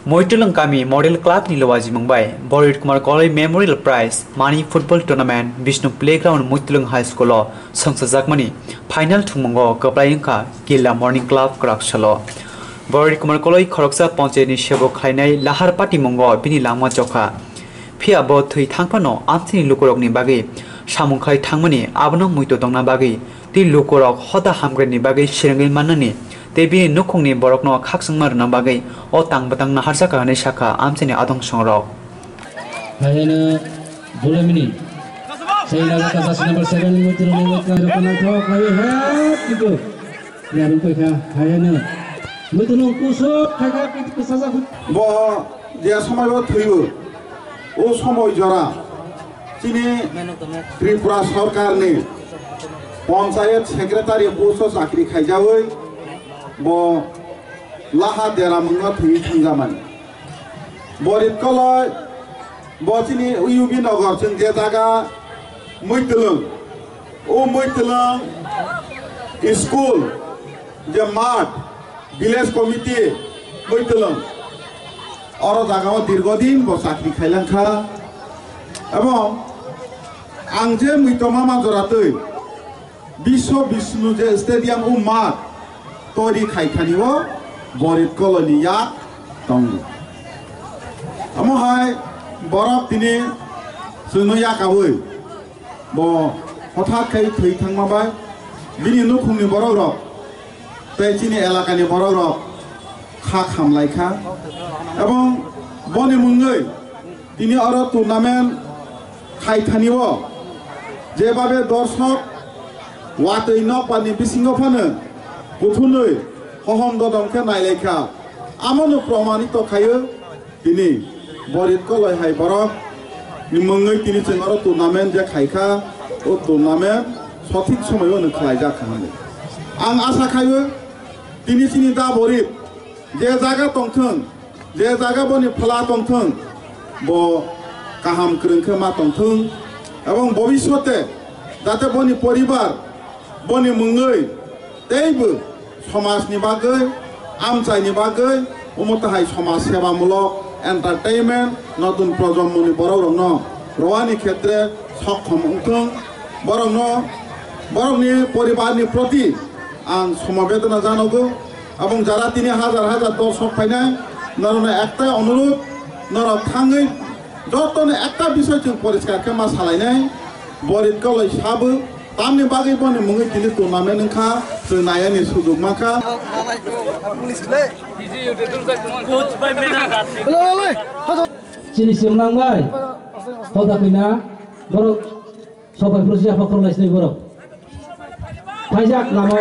Moitulung kami model club ni lawaji mumbai Borit Kumar Kolai Memorial Prize Mani Football Tournament Vishnu Playground Moitulung High School lo sangsajak final thungmongo kaplayingka Gila Morning Club krakshalo Borit Kumar Kolai khoroksa ponche ni shebo khlainai lahar pati mongo bini lama chokha phia bo thui thangpano amthini lukorok ni bagi samungkhai thangmani abono muito dongna bagi ti lukorok hoda hamgren ni bagi shirengil manani tebi nukungni borokno khaksangmar na bagai o tangbatang na harsa kahane shaka amcheni adong songrok hayana bulamini sayna ka bas number 7 mitro ni ka rokna thok hai hat gitu yan ko kha hayana mitro kusuk khaga ki saja bo je সময় থইব ও সময় জরা চিনি ত্রিপুরা সরকার নি panchayat secretary post চাকরি খাইজাওই bo laha dera mungha thui thangjaman borit koloi bo chini uyubi nogor chung je jaga muitulung o muitulung school je mat village committee muitulung oro jaga o dirgodin bo chakri khailangkha ebong ang je muitoma majoratoi bisho bishnu je stadium o mat তৈরি খাইখানিও বরিত colonia দং আমহাই বরফ দিনে সুনুয়া কাবৈ ব হঠাৎ খাই থৈ থাংমাবাই বিনি নুখুংনি বরক rock তেচিনি এলাকানি বরক rock খা খামলাইখা এবং বনি মুঙ্গৈ তিনি আরো টুর্নামেন্ট খাইখানিও যেভাবে দর্শক ওয়াতৈ নক পানি বিসিঙ্গ ফানো পুথুনৈ হহম দদমকে নাইলেখা আমনো প্রমাণিত খায়ো তিনি বরিত কলয় হাই বরক নিমঙ্গৈ তিনি চেঙর টুর্নামেন্ট যে খাইখা ও টুর্নামেন্ট সঠিক সময়ও নখাই যাখানে আং আশা খায়ো তিনি চিনি দা বরিত যে জায়গা তংথং যে জায়গা বনি ফলা তংথং ব কাহাম ক্রংখে মা তংথং এবং ভবিষ্যতে যাতে বনি পরিবার বনি মুঙ্গৈ তেইবো সমাজনি বাগৈ আমচাইনি বাগৈ উমতাহাই সমাজ সেবামূলক এন্টারটেইনমেন্ট নতুন প্রজন্মনি বরং রওয়ানি ক্ষেত্রে সক্ষম উঠুং বরংনি পরিবারনি প্রতি আং সমবেদনা জানাগো এবং যারা তিনি হাজার হাজার দর্শক ফাইনাই নরনে একটাই অনুরোধ নর থাঙ্গৈ যতনে একটা বিষয় जों পরিষ্কার কেমা সালাইনাই বরিত কলয় সাবো তামনি বাগৈ বনি মুঙ্গৈ তিনি টুর্নামেন্ট ওখা जों नायनि सुजुग माखा sini simnangbai hoda pina borok sobai prosi apa khorlaisni borok pajak namo